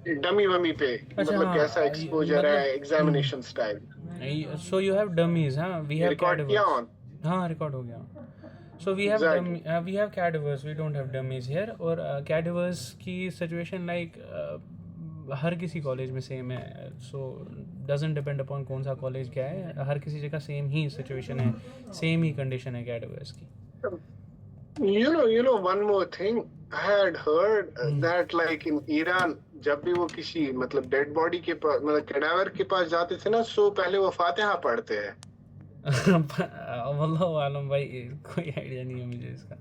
Dummy वमी पे, अच्छा मतलब कैसा हाँ एक्सपोजर है, examination style. So you have dummies, हाँ वी हैव रिकॉर्ड किया कैडवर्स। ऑन। हाँ रिकॉर्ड हो गया। So exactly. We have cadavers, we don't have dummies here. और कैडवर्स की सिचुएशन लाइक हर किसी कॉलेज में सेम है। सो डजेंट डिपेंड अपॉन कौन सा कॉलेज क्या है, हर किसी जगह सेम ही सिचुएशन है, सेम ही कंडीशन है कैडवर्स की। One more thing. I had heard that like in Iran, जब भी वो किसी मतलब डेड बॉडी के पास, मतलब कैडावर के पास जाते थे ना, सो पहले वो फातिहा पढ़ते हैं। वल्लाहु आलम भाई, कोई आइडिया नहीं है मुझे इसका,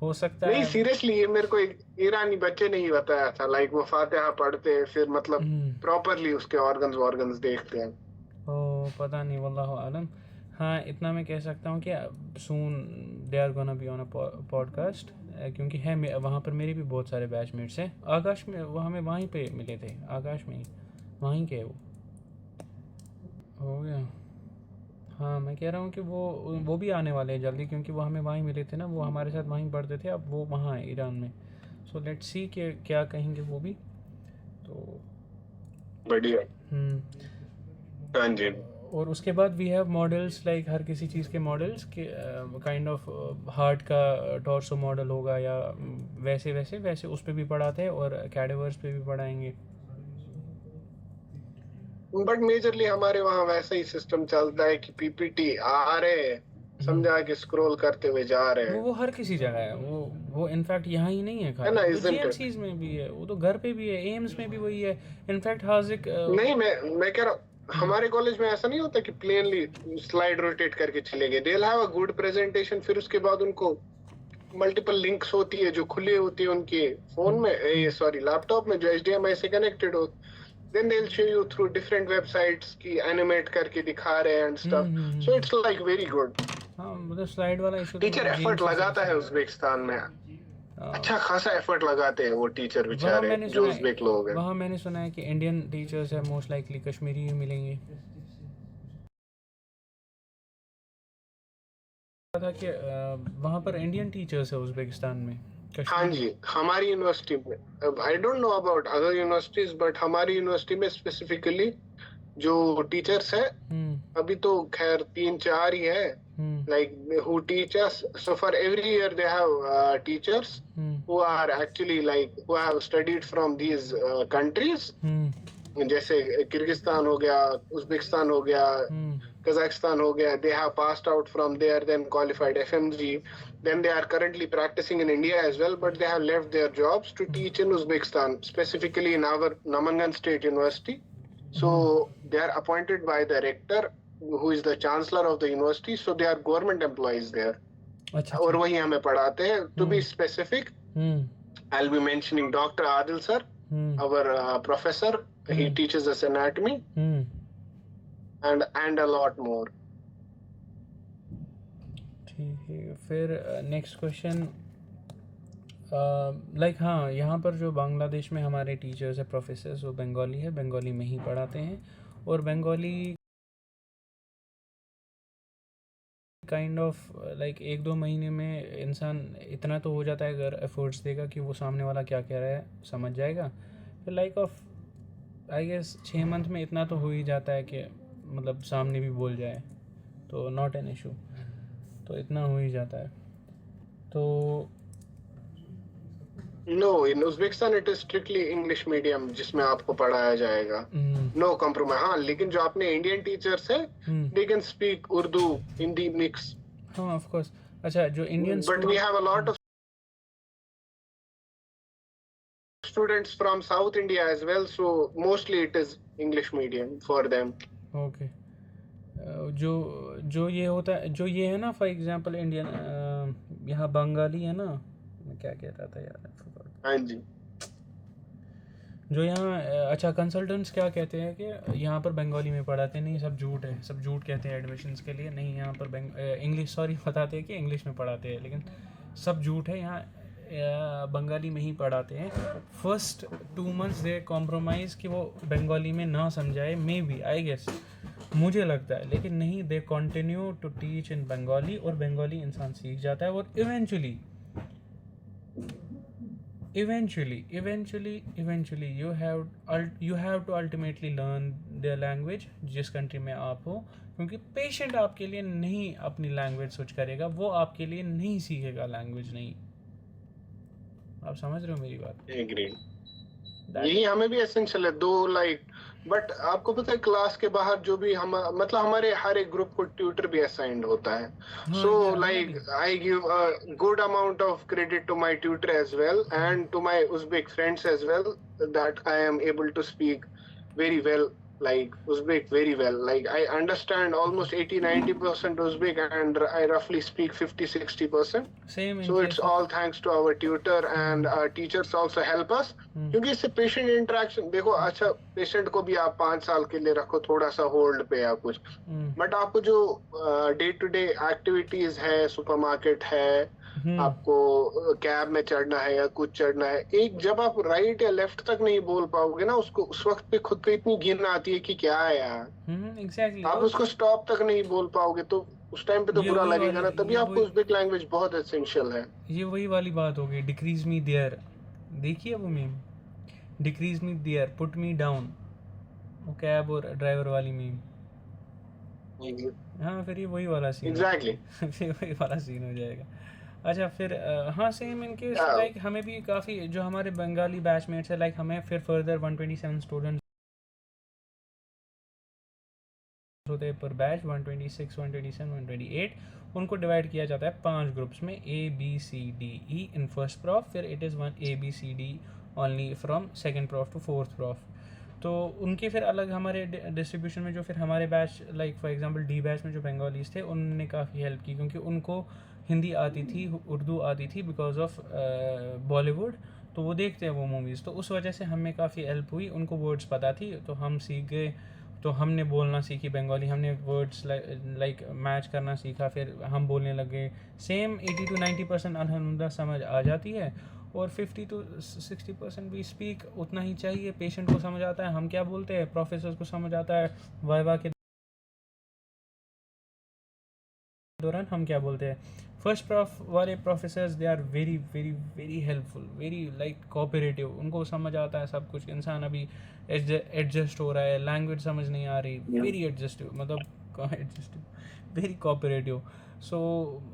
हो सकता नहीं है। सीरियसली, ये मेरे को एक ईरानी बच्चे ने ही बताया था, लाइक वो फातिहा पढ़ते हैं, फिर मतलब प्रॉपरली उसके ऑर्गन्स वॉर्गन्स देखते हैं। ओ पता नहीं, वल्लाहु आलम। हाँ इतना मैं कह सकता हूँ कि soon they are gonna be on a podcast, क्योंकि है वहाँ पर मेरे भी बहुत सारे बैचमेट्स हैं। आकाश में वो हमें वहीं पे मिले थे, आकाश में ही, वहीं के वो हो गया। हाँ मैं कह रहा हूँ कि वो भी आने वाले हैं जल्दी, क्योंकि वो हमें वहीं मिले थे ना, वो हमारे साथ वहीं पढ़ते थे, अब वो वहाँ है ईरान में। सो लेट्स सी कि क्या कहेंगे वो भी। तो बढ़िया। हम्म, हाँ जी। और उसके बाद वी हैव मॉडल्स, लाइक हर किसी चीज़ के मॉडल्स के काइंड ऑफ हार्ट का टॉर्सो मॉडल होगा या वैसे वैसे वैसे उस पर भी पढ़ाते हैं, और कैडेवर्स पे भी पढ़ाएंगे। बट मेजरली हमारे वहाँ वैसा ही सिस्टम चलता है कि पीपीटी आ रहे हैं, समझा के स्क्रॉल करते हुए जा रहे हैं। वो हर किसी जगह है, वो इनफैक्ट यहाँ ही नहीं है है खाली, ना, वो तो इजंट इट? जीएमसीज में भी है, वो तो घर पे भी है, एम्स में भी वही है। इनफैक्ट हाजिक नहीं, मैं कह रहा हूँ हमारे कॉलेज में ऐसा नहीं होता कि प्लेनली स्लाइड रोटेट करके चले गए। They have a good presentation, फिर उसके बाद उनको मल्टीपल लिंक्स होती है जो खुली होती है उनके फोन में, सॉरी लैपटॉप में, जो एचडीएमआई से कनेक्टेड हो। Then they will show you through different websites की एनिमेट करके दिखा रहे हैं and stuff. So it's like very good. हाँ मतलब स्लाइड वाला इशू तो टीचर मुझे एफर्ट जीएमसी से भी लगाता है सुना उज्बेकिस्तान में, है। अच्छा खासा एफर्ट लगाते हैं वो टीचर वहाँ बेचारे मैंने जो सुना है, उज्बेक लोग हैं। वहाँ मैंने सुना है कि इंडियन टीचर्स है मोस्ट लाइकली कश्मीरी ही मिलेंगे। था कि वहाँ पर इंडियन टीचर्स है उज़्बेकिस्तान में, हाँ कश्मीरी। जी, हमारी यूनिवर्सिटी में, I don't know about other universities, but हमारी यूनिवर्सिटी में स्पेसिफिकली जो टीचर्स है, हम्म अभी तो खैर 3-4 ही है, हम्म like who teach us. So for every year they have teachers hmm who are actually like who have studied from these countries, हम्म जैसे Kyrgyzstan हो गया, उज्बेकिस्तान हो गया, हम्म Kazakhstan हो गया. They have passed out from there, then qualified FMG. Then they are currently practicing in India as well, but they have left their jobs to teach in Uzbekistan, specifically in our Namangan State University. So hmm, they are appointed by the rector, who is the chancellor of the university. So they are government employees there. अच्छा अच्छा। और वही हमें पढ़ाते हैं. To be specific, hmm I'll be mentioning Dr. Adil sir, hmm our professor. He hmm teaches us anatomy hmm and a lot more. ठीक है, फिर नेक्स्ट क्वेश्चन। लाइक हाँ यहाँ पर जो बांग्लादेश में हमारे टीचर्स है, प्रोफेसर्स, वो बंगाली है, बंगाली में ही पढ़ाते हैं। और बंगाली काइंड ऑफ लाइक 1-2 महीने में इंसान इतना तो हो जाता है अगर एफर्ट्स देगा कि वो सामने वाला क्या कह रहा है समझ जाएगा। फिर like of I guess 6 month में इतना तो हो ही जाता है कि मतलब सामने भी बोल जाए, तो नॉट एन इशू, तो इतना हो ही जाता है। तो No, in Uzbekistan it is strictly English medium जिसमें आपको पढ़ाया जाएगा. हम्म No compromise. हाँ, लेकिन जो अपने इंडियन टीचर्स है, they can speak Urdu, Hindi mix. हाँ ऑफ कोर्स। अच्छा जो Indian But we have a lot of students from South India as well, so mostly it is English medium for them. Okay, जो जो ये होता है, जो ये है ना, फॉर एग्जांपल इंडियन, यहाँ बंगाली है ना, मैं क्या कह रहा था यार, I forgot। हाँ जी. जो यहाँ अच्छा कंसल्टेंट्स क्या कहते हैं कि यहाँ पर बंगाली में पढ़ाते नहीं, सब झूठ है, सब झूठ कहते हैं एडमिशन्स के लिए, नहीं यहाँ पर इंग्लिश सॉरी बताते हैं कि इंग्लिश में पढ़ाते हैं, लेकिन सब झूठ है, यहाँ बंगाली में ही पढ़ाते हैं। फर्स्ट 2 मंथ्स दे कॉम्प्रोमाइज़ कि वो बंगाली में ना समझाए, मे बी आई गेस, मुझे लगता है, लेकिन नहीं, they continue to teach in Bengali, और बंगाली इंसान सीख जाता है, और eventually eventually you have to ultimately learn their language जिस कंट्री में आप हो, क्योंकि पेशेंट आपके लिए नहीं अपनी लैंग्वेज स्विच करेगा, वो आपके लिए नहीं सीखेगा लैंग्वेज नहीं। आप समझ रहे हो मेरी बात? एग्री। That यही हमें भी एसेंशियल है दो लाइक। बट आपको पता है क्लास के बाहर जो भी हम मतलब हमारे हर एक ग्रुप को ट्यूटर भी असाइंड होता है। हाँ सो यार, हमें लाइक भी। I give a good amount of credit to my tutor as well and to my Uzbek friends as well that I am able to speak very well like Uzbek very well. Like I understand almost 80-90% Uzbek and I roughly speak 50-60%. Same in So it's case of all thanks to our tutor and our teachers also help us. क्योंकि इससे patient interaction देखो, अच्छा patient को भी आप 5 साल के लिए रखो थोड़ा सा होल्ड पे या कुछ, बट आपको जो डे टू डे एक्टिविटीज है, सुपरमार्केट है, आपको कैब में चढ़ना है या कुछ चढ़ना है, एक जब आप राइट या लेफ्ट तक नहीं बोल पाओगे ना उसको, उस वक्त पे खुद पे इतनी घिन आती है कि क्या है यार। एग्जैक्टली। आप उसको स्टॉप तक नहीं बोल पाओगे तो उस टाइम पे तो ये बुरा वही लगेगा ना। वाली तभी ये आपको उज़्बेक लैंग्वेज बहुत एसेंशियल है। ये वही वाली बात हो गई, डिक्रीज मी देयर। देखिए वो meme, decrease me there, put me down, वो कैब और ड्राइवर वाली मीम। हाँ, फिर ये वही वाला सीन एग्जैक्टली। फिर वही वाला सीन हो जाएगा। अच्छा फिर हाँ सेम इन केस लाइक हमें भी काफ़ी जो हमारे बंगाली बैचमेट्स है, लाइक हमें फिर फर्दर 127 स्टूडेंट्स होते हैं पर बैच, 126, 127, 128, उनको डिवाइड किया जाता है 5 ग्रुप्स में, ABCDE इन फर्स्ट प्रॉफ, फिर it is 1 ABCD only from second prof to fourth prof. तो उनके फिर अलग हमारे डिस्ट्रीब्यूशन में जो फिर हमारे batch like for example D batch में जो बंगालीज थे उन्होंने काफ़ी हेल्प की, क्योंकि उनको हिंदी आती थी, उर्दू आती थी बिकॉज ऑफ बॉलीवुड, तो वो देखते हैं वो मूवीज़, तो उस वजह से हमें काफ़ी हेल्प हुई, उनको वर्ड्स पता थी तो हम सीख गए, तो हमने बोलना सीखी बंगाली, हमने वर्ड्स लाइक मैच करना सीखा, फिर हम बोलने लगे। सेम 80-90% अल्हम्दुलिल्लाह समझ आ जाती है, और 50-60% भी स्पीक उतना ही चाहिए, पेशेंट को समझ आता है हम क्या बोलते हैं, प्रोफेसर को समझ आता है वाइवा के दौरान हम क्या बोलते हैं। फर्स्ट प्रॉफ वाले professors they are very very very helpful, very like cooperative, उनको समझ आता है सब कुछ। इंसान अभी एडजस्ट हो रहा है, लैंग्वेज समझ नहीं आ रही, वेरी एडजस्टिव, मतलब एडजस्टिव, वेरी कोऑपरेटिव। सो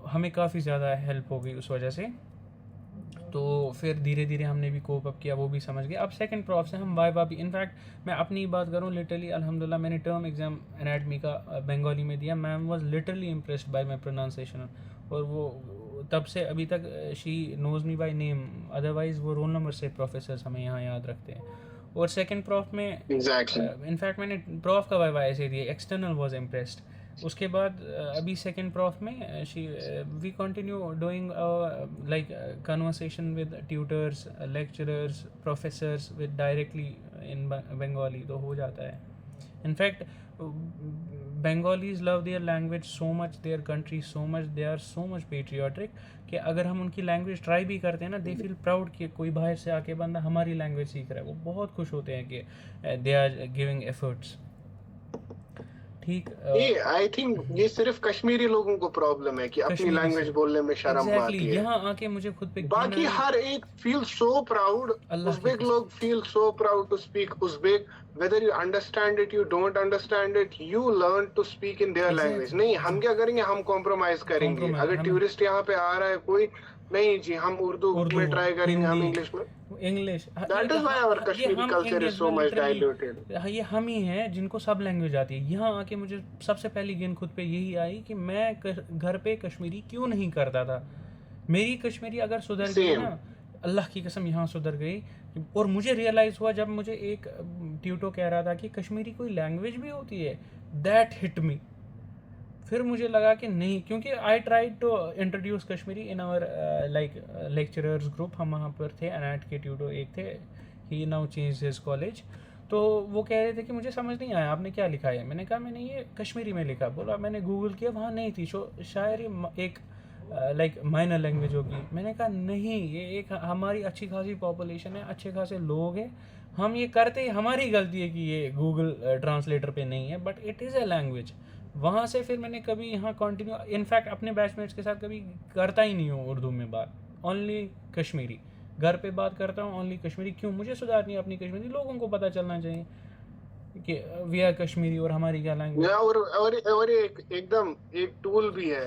हमें काफ़ी ज़्यादा हेल्प हो गई उस वजह से। तो फिर धीरे धीरे हमने भी कोप अप किया, वो भी समझ गए। अब सेकंड प्रॉफ से हम वाइवा भी, इनफैक्ट मैं अपनी बात करूँ लिटरली अल्हम्दुलिल्लाह मैंने टर्म एग्ज़ाम एनाटमी का बंगाली में दिया, ma'am was literally impressed by my pronunciation, और वो तब से अभी तक she knows me by name, otherwise वो रोल नंबर से प्रोफेसर्स हमें यहाँ याद रखते हैं। और सेकंड प्रॉफ में इनफैक्ट मैंने प्रॉफ का वाइवा ऐसे दिया, एक्सटर्नल वाज इम्प्रेस्ड। उसके बाद अभी सेकंड प्रॉफ में we continue doing like conversation with tutors, lecturers, professors with directly in Bengali, तो हो जाता है। In fact Bengalis love their language so much, their country so much, they are so much patriotic कि अगर हम उनकी लैंग्वेज ट्राई भी करते हैं ना, दे फील प्राउड कि कोई बाहर से आके बंदा हमारी लैंग्वेज सीख रहा है, वो बहुत खुश होते हैं कि दे आर गिविंग एफर्ट्स। ठीक ये आई थिंक ये सिर्फ कश्मीरी लोगों को प्रॉब्लम है कि अपनी लैंग्वेज बोलने में शर्म आती है। यहाँ आके मुझे खुद पे बाकी हर एक फील सो प्राउड, उज़्बेक लोग feel so proud to speak Uzbek, whether you understand it, you don't understand it, you learn to speak in their language। नहीं, हम क्या करेंगे, हम कॉम्प्रोमाइज करेंगे। अगर टूरिस्ट यहाँ पे आ रहा है कोई, नहीं जी हम उर्दू में ट्राई करेंगे, हम इंग्लिश में, English. That is why our Kashmiri culture is so much diluted. ये हम ही हैं जिनको सब लैंग्वेज आती है। यहाँ आके मुझे सबसे पहली गेंद खुद पे यही आई कि मैं घर पे कश्मीरी क्यों नहीं करता था। मेरी कश्मीरी अगर सुधर गई ना, अल्लाह की कसम यहाँ सुधर गई। और मुझे रियलाइज़ हुआ जब मुझे एक ट्यूटो कह रहा था कि कश्मीरी कोई लैंग्वेज भी होती है, दैट हिट मी। फिर मुझे लगा कि नहीं, क्योंकि I tried to introduce Kashmiri in our like lecturers group, हम वहाँ पर थे, एनआईटी के ट्यूटो एक थे, he now change his college. तो वो कह रहे थे कि मुझे समझ नहीं आया आपने क्या लिखा है। मैंने कहा मैंने ये कश्मीरी में लिखा। बोला मैंने गूगल किया, वहाँ नहीं थी, शायद ये एक लाइक माइनर लैंग्वेज होगी। मैंने कहा नहीं, ये एक हमारी अच्छी खासी पॉपुलेशन है, अच्छे खासे लोग हैं, हम ये करते, हमारी गलती है कि ये गूगल ट्रांसलेटर पे नहीं है, but it is a language. वहाँ से फिर मैंने कभी यहाँ कंटिन्यू, इनफैक्ट अपने बैचमेट्स के साथ कभी करता ही नहीं हूँ उर्दू में बात, ओनली कश्मीरी। घर पे बात करता हूँ ओनली कश्मीरी। क्यों? मुझे सुधारनी है अपनी कश्मीरी, लोगों को पता चलना चाहिए कि वी आर कश्मीरी और हमारी क्या लैंग्वेज। या और एकदम एक टूल भी है,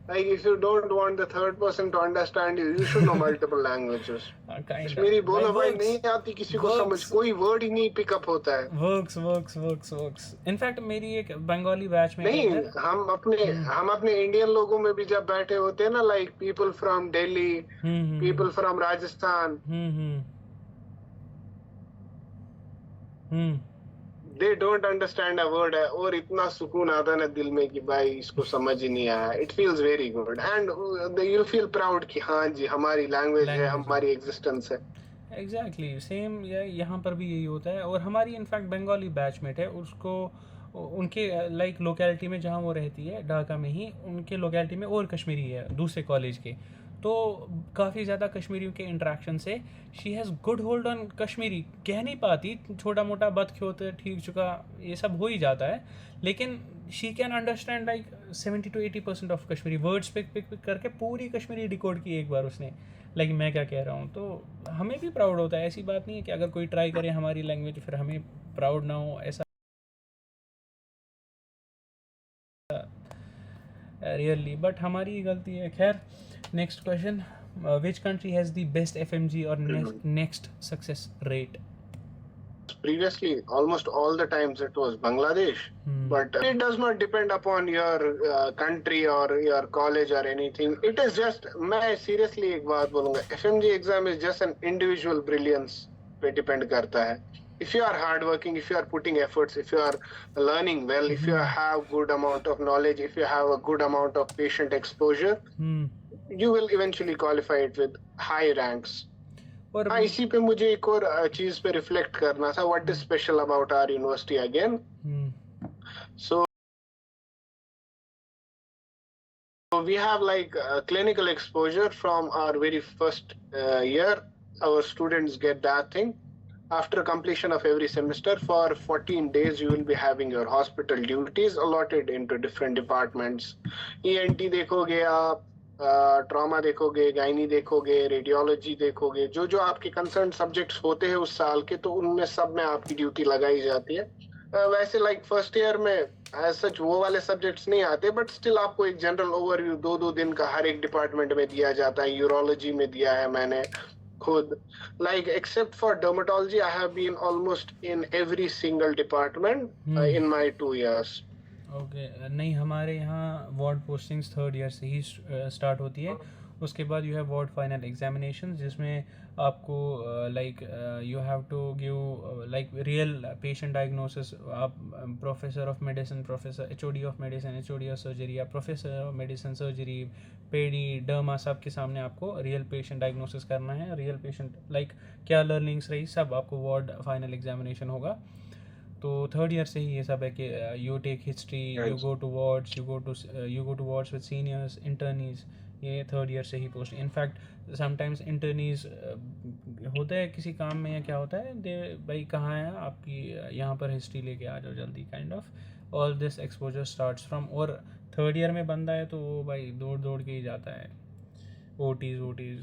like if you don't want the third person to understand you, you should know multiple languages. Kind Kashmiri भाई बोला भाई वर्क्स नहीं आती किसी को समझ, वर्क्स कोई वर्ड ही नहीं पिकअप होता है। वर्क्स। इनफैक्ट मेरी एक बंगाली बैचमेट है नहीं, इधर। हम अपने इंडियन लोगों में भी जब बैठे होते हैं ना, like people from Delhi, hmm people from Rajasthan, hmm hmm they don't understand a word है, और इतना सुकून आता है ना दिल में कि भाई इसको समझ ही नहीं आया। It feels very good and you feel proud कि हाँ जी हमारी लैंग्वेज है, लैंग्वेज है। हमारी एग्जिस्टेंस है। एग्जैक्टली सेम यहाँ पर भी यही होता है। और हमारी इनफैक्ट बंगाली बैचमेट है, उसको उनके लाइक लोकेलिटी में जहाँ वो रहती है ढाका में ही, उनके लोकेलिटी में और कश्मीरी है दूसरे कॉलेज के। तो काफ़ी ज़्यादा कश्मीरियों के इंटरेक्शन से she has good hold on Kashmiri. कह नहीं पाती, छोटा मोटा बद होते ठीक चुका ये सब हो ही जाता है, लेकिन she can understand like 70 to 80% of Kashmiri words pick करके पूरी कश्मीरी डिकोड की एक बार उसने, लाइक मैं क्या कह रहा हूँ। तो हमें भी प्राउड होता है। ऐसी बात नहीं है कि अगर कोई ट्राई करे हमारी लैंग्वेज फिर हमें प्राउड ना हो, ऐसा रियली, बट हमारी ही गलती है। खैर, next question, which country has the best FMG और next success rate? Previously almost all the times it was Bangladesh, but it does not depend upon your country or your college or anything. It is just, मैं seriously एक बात बोलूँगा, FMG exam is just an individual brilliance पे depend करता है। If you are hardworking, if you are putting efforts, if you are learning well, if you have good amount of knowledge, if you have a good amount of patient exposure, you will eventually qualify it with high ranks. और हाँ, इसी पे मुझे एक और चीज पे reflect करना था, what is special about our university again. So we have like clinical exposure from our very first year. Our students get that thing. After completion of every semester, for 14 days, you will be having your hospital duties allotted into different departments. ENT देखोगे आप, trauma देखोगे, gynae देखोगे, radiology देखोगे, जो जो आपके concern subjects होते हैं उस साल के, तो उनमें सब में आपकी ड्यूटी लगाई जाती है। वैसे लाइक फर्स्ट ईयर में एज सच वो वाले सब्जेक्ट्स नहीं आते, बट स्टिल आपको एक जनरल ओवरव्यू 2-2 दिन का हर एक डिपार्टमेंट में दिया जाता है। यूरोलॉजी में दिया है मैंने खुद, like except for dermatology I have been almost in every single department in my 2 years. Okay नहीं, हमारे यहाँ वार्ड पोस्टिंग्स थर्ड ईयर से ही स्टार्ट होती है। उसके बाद you have ward final examination, जिसमें आपको like you have to give like real patient diagnosis. आप professor of medicine, professor HOD of medicine, HOD of surgery, या professor of medicine surgery, paedi, derma, सब के सामने आपको रियल पेशेंट डायग्नोसिस करना है। रियल पेशेंट लाइक क्या learnings रही सब आपको वार्ड फाइनल एग्जामिनेशन होगा। तो थर्ड ईयर से ही ये सब है कि you take history, you go to wards, you go to wards with seniors, internees. ये थर्ड ईयर से ही पोस्ट। इनफैक्ट समटाइम्स इंटर्नीज होता है किसी काम में या क्या होता है, दे भाई कहाँ है आपकी, यहाँ पर हिस्ट्री लेके आ जाओ जल्दी, kind of all this exposure starts from. और थर्ड ईयर में बंदा है तो वो भाई दौड़ दौड़ के ही जाता है ओटीज़,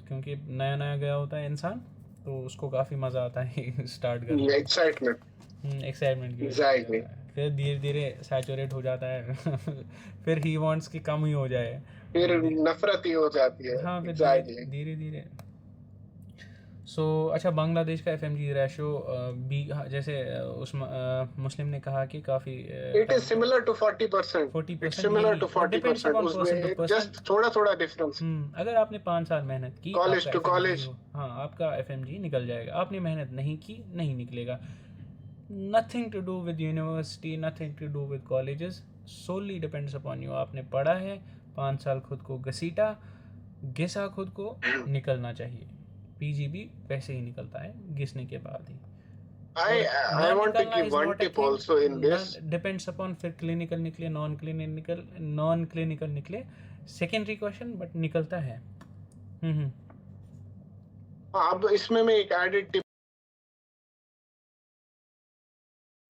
क्योंकि नया नया गया होता है इंसान, तो उसको काफ़ी मज़ा आता है स्टार्ट करने। एक्साइटमेंट की वजह से फिर धीरे धीरे सैचुरेट हो जाता है फिर ही वांट्स कि कम ही हो जाए, फिर नफरत ही हो जाती है। हाँ, फिर धीरे धीरे। सो अच्छा, बांग्लादेश का एफएमजी रेशो भी जैसे उस मुस्लिम ने कहा कि काफ़ी it is similar to 40%, 40%, similar to 40%, उसमें जस्ट थोड़ा थोड़ा डिफरेंस। अगर आपने 5 साल मेहनत की, कॉलेज टू कॉलेज, हाँ, आपका एफएमजी निकल जाएगा। आपने मेहनत नहीं की, नहीं निकलेगा। Nothing to do with university, nothing to do with colleges, solely depends upon you. आपने पढ़ा है, 5 साल खुद को घिसा खुद को, निकलना चाहिए। पीजीबी वैसे ही निकलता है, घिसने के बाद ही। I want to give one tip also in this. Depends upon फिर क्लिनिकल निकले, नॉन क्लिनिकल निकले, सेकेंडरी क्वेश्चन, बट निकलता है। अब इसमें मैं एक एडेड टिप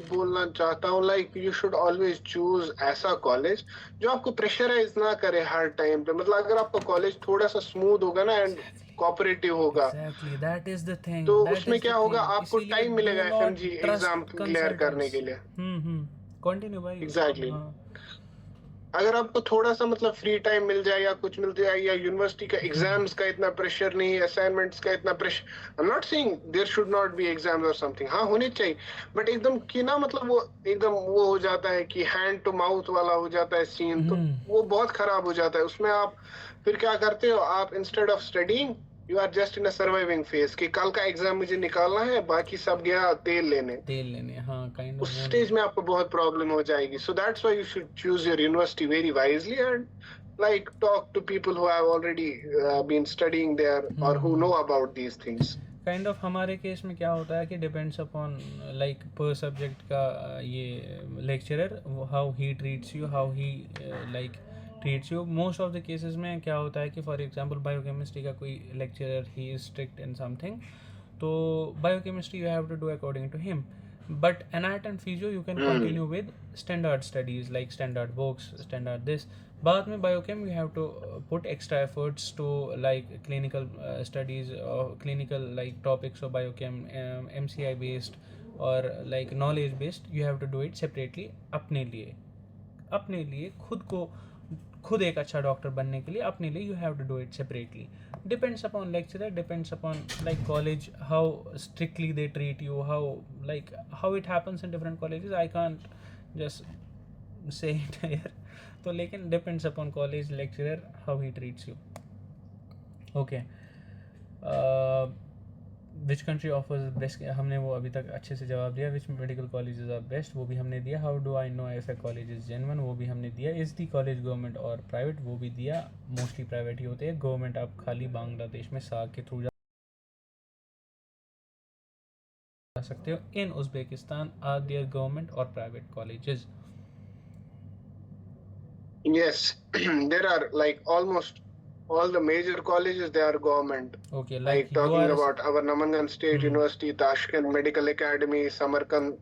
बोलना चाहता हूँ like you should always choose ऐसा कॉलेज जो आपको प्रेशराइज ना करे हर टाइम पे। मतलब अगर आपका कॉलेज थोड़ा सा स्मूथ होगा ना एंड कोऑपरेटिव होगा exactly, that is the thing, तो दैट उसमें इज द क्या होगा, थिंग, आपको इसीलिए टाइम डू मिलेगा not FMG exam trust clear करने कंसल्टेंट्स। के लिए। कंटिन्यू भाई। एग्जैक्टली हाँ। अगर आपको थोड़ा सा मतलब फ्री टाइम मिल जाए या कुछ मिल जाए, या यूनिवर्सिटी का एग्जाम्स का इतना प्रेशर नहीं, असाइनमेंट्स का इतना pressure, I am not saying there should not be exams और समथिंग, हाँ होने चाहिए, बट एकदम कि ना मतलब वो एकदम वो हो जाता है कि हैंड टू माउथ वाला हो जाता है सीन, तो वो बहुत खराब हो जाता है। उसमें आप फिर क्या करते हो, आप instead of studying you are just in a surviving phase कि कल का एग्जाम मुझे निकालना है, बाकी सब गया तेल लेने। तेल लेने, हाँ, काइंड उस ऑफ वो। स्टेज में आपको बहुत प्रॉब्लम हो जाएगी। So that's why you should choose your university very wisely and like talk to people who have already been studying there or who know about these things. Kind of हमारे case में क्या होता है कि depends upon like पर subject का ये lecturer, how he treats you, how he like treats you. Most of the cases में क्या होता है कि फॉर एग्जांपल बायोकेमिस्ट्री का कोई lecturer he is strict in something, तो biochemistry you have to do according to him, but anat and physio you can continue with standard studies like standard books, standard this. बाद में biochem you have to put extra efforts to like clinical studies or clinical like topics of biochem, MCI based or like knowledge based, you have to do it separately अपने लिए खुद एक अच्छा doctor बनने के लिए अपने लिए you have to do it separately. Depends upon lecturer, depends upon like college, how strictly they treat you, how it happens in different colleges, I can't just say it here. तो लेकिन depends upon college, lecturer, how he treats you. Okay, which country offers best, हमने वो अभी तक अच्छे से जवाब दिया। Which medical colleges are best, वो भी हमने दिया। How do I know if A college is genuine, वो भी हमने दिया। इज़ दी कॉलेज गवर्नमेंट और प्राइवेट, वो भी दिया। मोस्टली प्राइवेट ही होते हैं, गवर्नमेंट आप खाली बांग्लादेश में साग के थ्रू जा सकते हो। इन उज्बेकिस्तान आर देयर गवर्नमेंट और private colleges? Yes, there are like almost all the major colleges, they are government. Okay, like talking about our Namangan State University, Tashkent Medical Academy, Samarkand,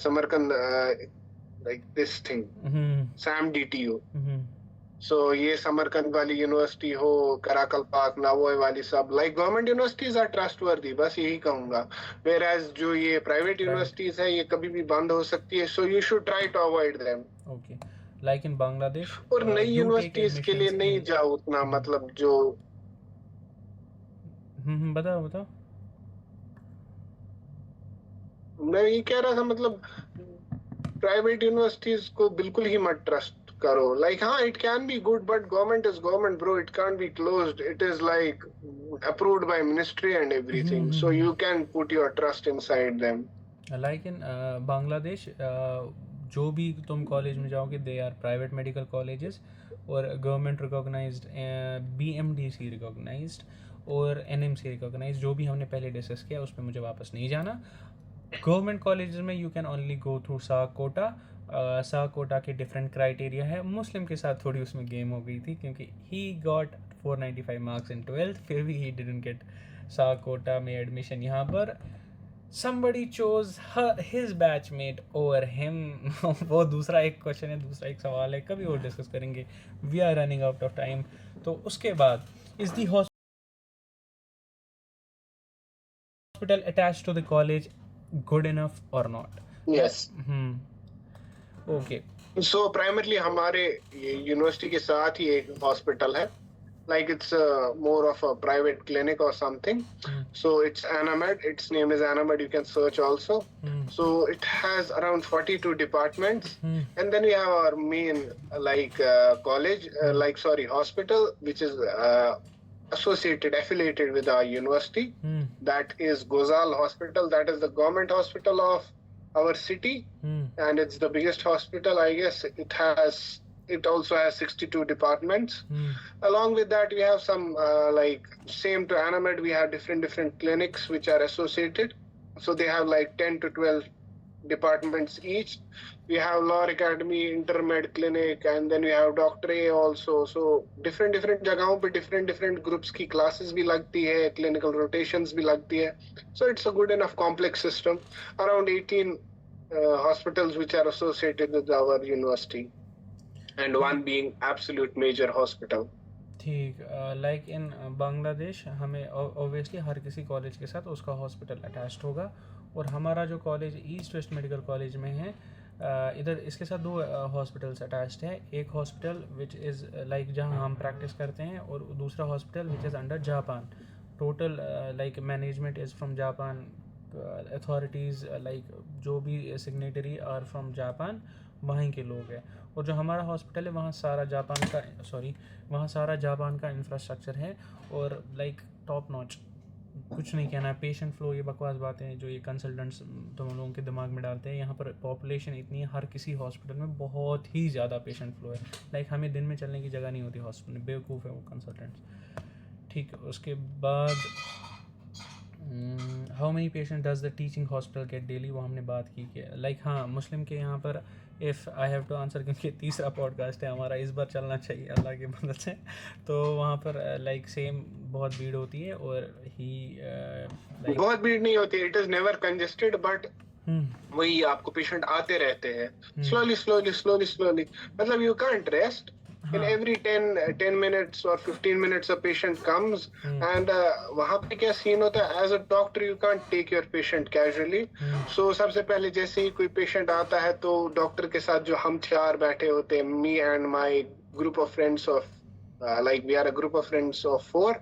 Samarkand, like this thing, SAM DTU. So ये समरकंद वाली university हो, Karakal पाक, Navoi वाली सब like government universities are trustworthy, बस यही कहूंगा। Whereas जो ये प्राइवेट यूनिवर्सिटीज है ये कभी भी बंद हो सकती है, so you should try to avoid them. Okay. Like in Bangladesh, और नई यूनिवर्सिटीज के लिए नहीं जाओ उतना, मतलब जो बताओ। मैं ये कह रहा था, मतलब प्राइवेट यूनिवर्सिटीज को बिल्कुल ही मत ट्रस्ट करो। लाइक हाँ, it can be good but government is government bro, it can't be closed, it is like approved by ministry and everything, so you can put your trust inside them. Like in Bangladesh जो भी तुम college में जाओगे they are private medical colleges और government recognised, BMDC recognised और NMC recognised. जो भी हमने पहले डिस्कस किया उस पर मुझे वापस नहीं जाना। गवर्नमेंट कॉलेजेस में you can only go through साग कोटा। साग कोटा के डिफरेंट क्राइटेरिया है। मुस्लिम के साथ थोड़ी उसमें गेम हो गई थी क्योंकि he got 495 marks in 12th, फिर भी ही डिडंट गेट साग कोटा में एडमिशन। यहाँ पर somebody chose his batchmate over him. वो दूसरा एक क्वेश्चन है, दूसरा एक सवाल है, कभी और डिस्कस करेंगे। We are running out of time. तो उसके बाद is the hospital attached to the college good enough or not? Yes. Okay, so primarily हमारे यूनिवर्सिटी के साथ ही एक हॉस्पिटल है, like it's more of a private clinic or something. So it's Anamed, its name is Anamed, you can search also. So it has around 42 departments, and then we have our main like college, hospital, which is affiliated with our university. That is Gozal Hospital, that is the government hospital of our city, and it's the biggest hospital, I guess. It also has 62 departments. Along with that, we have some like same to Anamed, we have different clinics which are associated. So they have like 10 to 12 departments each. We have Law Academy, Intermed Clinic, and then we have Dr. A also. So different जगहों पे different groups की classes भी लगती है, clinical rotations भी लगती है. So it's a good enough complex system. Around 18 hospitals which are associated with our university, and one being absolute major hospital. ठीक, लाइक इन बांग्लादेश हमें ऑब्वियसली हर किसी कॉलेज के साथ उसका हॉस्पिटल अटैच्ड होगा, और हमारा जो college east west medical college में है, इधर इसके साथ दो हॉस्पिटल्स अटैच्ड है। एक हॉस्पिटल विच इज़ लाइक जहाँ हम प्रैक्टिस करते हैं, और दूसरा hospital which is under Japan. Total like management is from Japan, authorities like जो भी सिग्नेटरी आर फ्रॉम जापान, वहीं के लोग हैं। और जो हमारा हॉस्पिटल है वहाँ सारा जापान का इंफ्रास्ट्रक्चर है, और लाइक टॉप नॉच, कुछ नहीं कहना है। पेशेंट फ्लो, ये बकवास बातें हैं जो ये कंसल्टेंट्स तुम लोगों के दिमाग में डालते हैं। यहाँ पर पॉपुलेशन इतनी है, हर किसी हॉस्पिटल में बहुत ही ज़्यादा पेशेंट फ्लो है। लाइक हमें दिन में चलने की जगह नहीं होती हॉस्पिटल में, बेवकूफ़ है वो कंसल्टेंट्स। ठीक, उसके बाद how many patient does the teaching hospital gate daily, वो हमने बात की कि लाइक हाँ मुस्लिम के यहाँ पर, if I have to answer, क्योंकि तीसरा पॉडकास्ट है हमारा, इस बार चलना चाहिए अल्लाह की मदद से। तो वहाँ पर लाइक सेम बहुत भीड़ होती है, और ही लाइक बहुत भीड़ नहीं होती, it is never congested, but वही आपको पेशेंट आते रहते हैं स्लोली, मतलब you can't rest. In every 10 minutes or 15 minutes a patient comes, and वहाँ पे क्या सीन होता है, as a doctor you can't take your patient casually. So सबसे पहले जैसे ही कोई patient आता है तो डॉक्टर के साथ जो हम चार बैठे होते हैं, me and my group of friends of like we are a group of friends of 4,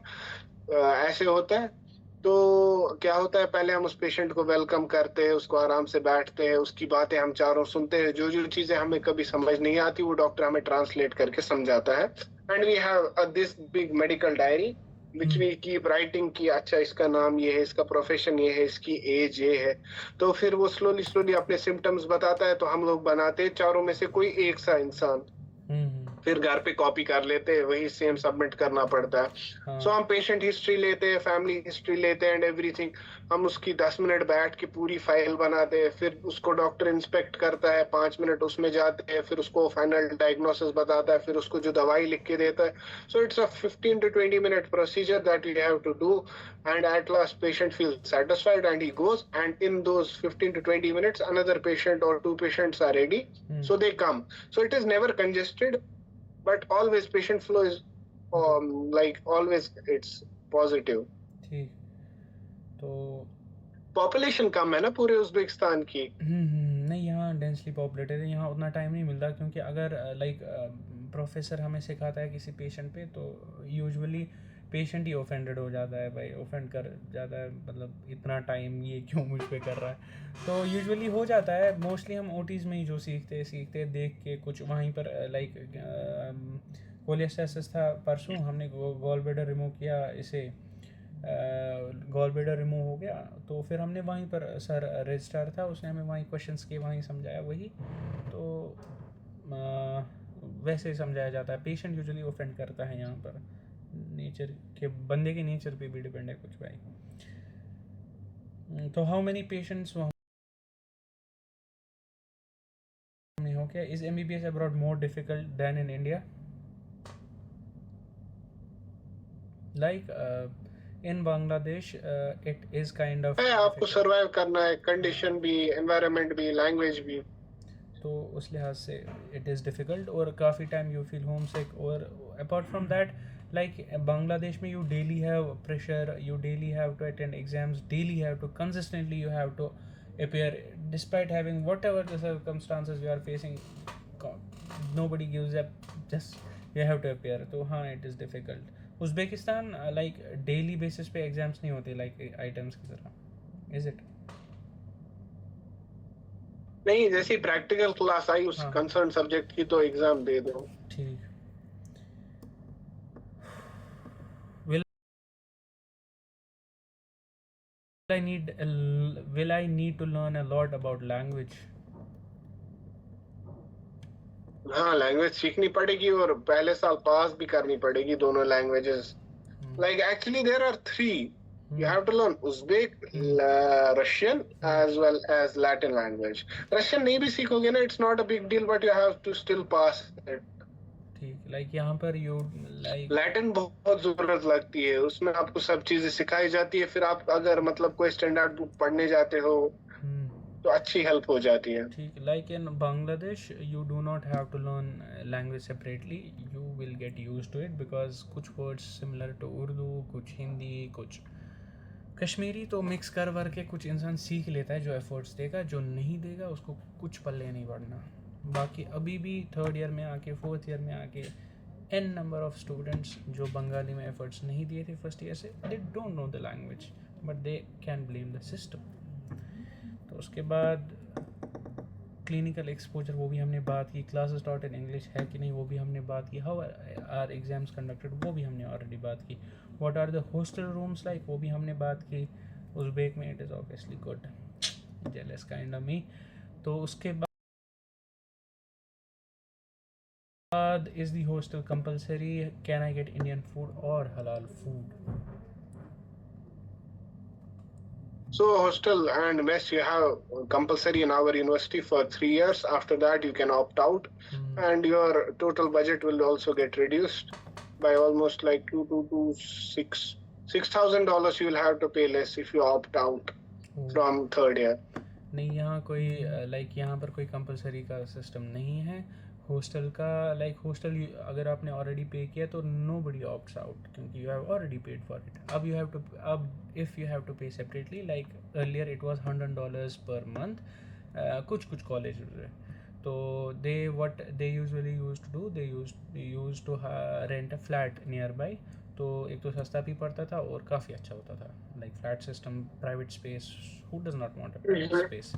ऐसे होता है। तो क्या होता है, पहले हम उस पेशेंट को वेलकम करते हैं, उसको आराम से बैठते हैं, उसकी बातें हम चारों सुनते हैं, जो जो चीजें हमें कभी समझ नहीं आती वो डॉक्टर हमें ट्रांसलेट करके समझाता है। And we have this big medical diary which we keep writing कि अच्छा इसका नाम ये है, इसका प्रोफेशन ये है, इसकी एज ये है। तो फिर वो स्लोली अपने सिम्टम्स बताता है, तो हम लोग बनाते हैं चारों में से कोई एक सा इंसान, फिर घर पे कॉपी कर लेते हैं, वही सेम सबमिट करना पड़ता है। सो हम पेशेंट हिस्ट्री लेते हैं, फैमिली हिस्ट्री लेते हैं एंड एवरीथिंग। हम उसकी 10 मिनट बैठ के पूरी फाइल बनाते हैं, फिर उसको डॉक्टर इंस्पेक्ट करता है, 5 मिनट उसमें जाते हैं, फिर उसको फाइनल डायग्नोसिस बताता है, फिर उसको जो दवाई लिख के देता है। So it's a 15 to 20 minute procedure that you have to do, and at last patient feels satisfied and he goes, and in those 15 to 20 minutes another patient or 2 patients are ready, so they come. So it is never congested, but always patient flow is like always it's positive. ठीक, तो population कम है ना पूरे Uzbekistan की। नहीं, यहाँ densely populated है, यहाँ उतना टाइम नहीं मिलता, क्योंकि अगर लाइक प्रोफेसर हमें सिखाता है किसी पेशेंट पे, तो यूजुअली पेशेंट ही ऑफेंडेड हो जाता है, भाई ऑफेंड कर जाता है, मतलब इतना टाइम ये क्यों मुझ पे कर रहा है। तो यूजुअली हो जाता है। मोस्टली हम ओटीज़ में ही जो सीखते देख के कुछ वहीं पर, लाइक कोलियस्टासिस था परसों, हमने गॉल ब्लैडर रिमूव किया, इसे गॉल ब्लैडर रिमूव हो गया, तो फिर हमने वहीं पर, सर रजिस्ट्रार था, उसने हमें वहीं क्वेश्चंस किए, वहीं समझाया वही। तो वैसे ही समझाया जाता है। पेशेंट यूजुअली ऑफेंड करता है यहाँ पर, नेचर के, बंदे के नेचर पे भी डिपेंड है कुछ भाई। तो हाउ मेनी पेशेंट्स वहाँ हो गया? Is MBBS abroad more difficult than in India? Like in Bangladesh it is kind of, आपको सरवाइव करना है, कंडीशन भी, एनवायरनमेंट भी, लैंग्वेज भी, तो उस लिहाज से इट इज़ डिफ़िकल्ट, और काफ़ी time you feel homesick. और apart from that, like Bangladesh में you daily have pressure, you daily have to attend exams, daily have to consistently you have to appear despite having whatever the circumstances you are facing, nobody gives up, just you have to appear. तो हाँ, it is difficult. Uzbekistan like daily basis पे exams नहीं होते like items की तरह, is it? नहीं, जैसी practical class आई उस कंसर्न सब्जेक्ट की तो एग्जाम दे दो। ठीक। Will I need to learn a lot about language? हाँ, लैंग्वेज सीखनी पड़ेगी और पहले साल पास भी करनी पड़ेगी दोनों languages. Like actually there are 3. You have to learn Uzbek, Russian as well as Latin language. Russian नहीं भी सीखोगे ना, it's not a big deal, but you have to still pass it. ठीक, लाइक यहाँ पर यू लाइक लैटिन बहुत जरूरत लगती है, उसमें आपको सब चीजें सिखाई जाती है। फिर आप अगर मतलब कोई स्टैंडर्ड बुक पढ़ने जाते हो तो अच्छी हेल्प हो जाती है। ठीक, like in Bangladesh you do not have to learn language separately, you will get used to it because कुछ words similar to Urdu, कुछ हिंदी, कुछ कश्मीरी, तो मिक्स कर वर के कुछ इंसान सीख लेता है जो एफर्ट्स देगा, जो नहीं देगा उसको कुछ पल्ले नहीं पड़ना। बाकी अभी भी थर्ड ईयर में आके, फोर्थ ईयर में आके n नंबर ऑफ स्टूडेंट्स जो बंगाली में एफर्ट्स नहीं दिए थे फर्स्ट ईयर से, they don't know the language but they can blame the system. तो उसके बाद क्लिनिकल एक्सपोजर, वो भी हमने बात की। क्लासेस टॉट इन इंग्लिश है कि नहीं, वो भी हमने बात की। हाउ आर एग्जाम्स कंडक्टेड, वो भी हमने ऑलरेडी बात की। What are the hostel rooms like, वो भी हमने बात की। उज़्बेक में it is obviously good, jealous kind of me. तो उसके बाद is the hostel compulsory, can I get Indian food और हलाल food? So hostel and mess you have compulsory in our university for 3 years. After that you can opt out, and your total budget will also get reduced by almost like $6,000 you will have to pay less if you opt out from third year. नहीं, यहाँ कोई like यहाँ पर कोई compulsory का system नहीं है hostel का। लाइक हॉस्टल अगर आपने ऑलरेडी पे किया तो नो बडी ऑप्ट्स आउट, क्योंकि you have already paid for it. अब यू हैव टू, अब if you have to pay separately, like earlier it was $100 per month कुछ कॉलेज में। तो they what they usually used to do, they used to rent a flat nearby. तो एक तो सस्ता भी पड़ता था और काफ़ी अच्छा होता था, like flat system, private space, who does not want a private space.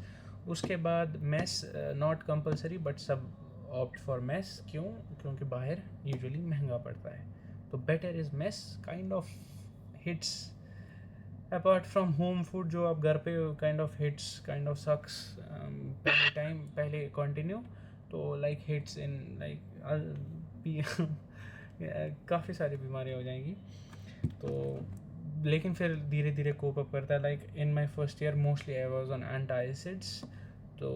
उसके बाद मेस नॉट कंपलसरी बट सब ऑप्ट फॉर मेस। क्यों? क्योंकि बाहर यूजुअली महंगा पड़ता है। तो better is mess, kind of hits apart from home food जो आप घर पे kind of hits, kind of sucks पहले कंटिन्यू। तो लाइक हिट्स इन लाइक काफ़ी सारी बीमारियाँ हो जाएंगी। तो लेकिन फिर धीरे धीरे कोप अप करता है। Like in my first year mostly I was on antacids, तो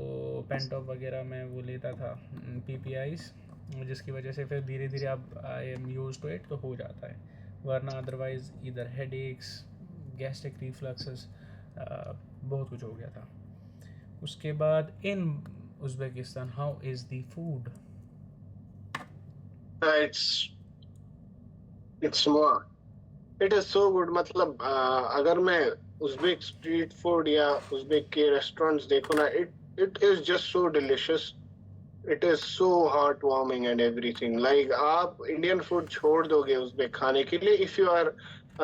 पेंटॉप वगैरह मैं वो लेता था, PPIs, जिसकी वजह से फिर धीरे धीरे अब I am use to it, तो हो जाता है। वरना अदरवाइज इधर हेड एक्स, गैस्ट्रिक रिफ्लक्सेस, बहुत कुछ हो गया था। उसके बाद in Uzbekistan, how is the food? It's more, it is so good. मतलब अगर मैं उज़्बेक स्ट्रीट फूड या उज़्बेक के रेस्टोरेंट्स देखूँ ना, it is just so delicious. It is so heartwarming and everything. Like आप इंडियन फूड छोड़ दोगे उज़्बेक खाने के लिए if you are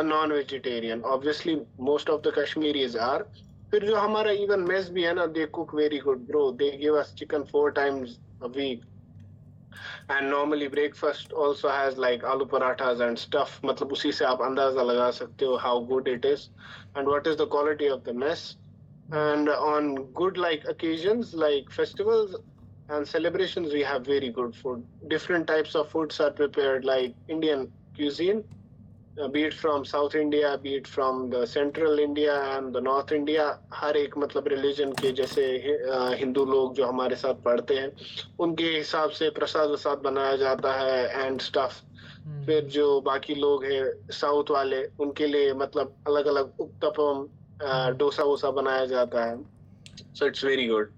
a non-vegetarian. Obviously most of the Kashmiris are. फिर जो हमारा even mess भी है ना, they cook very good, bro. They give us chicken 4 times a week. And normally breakfast also has like aloo parathas and stuff. मतलब उसी से आप अंदाजा लगा सकते हो how good it is and what is the quality of the mess. And on good like occasions like festivals and celebrations, we have very good food. Different types of foods are prepared, like Indian cuisine, be it from South India, be it from the Central India and the North India. हर एक मतलब religion के, जैसे हिंदू लोग जो हमारे साथ पढ़ते हैं उनके हिसाब से प्रसाद वसाद बनाया जाता है एंड स्टफ। फिर जो बाकी लोग हैं साउथ वाले, उनके लिए मतलब अलग अलग उत्तपम, डोसा वोसा बनाया जाता है। So it's very good.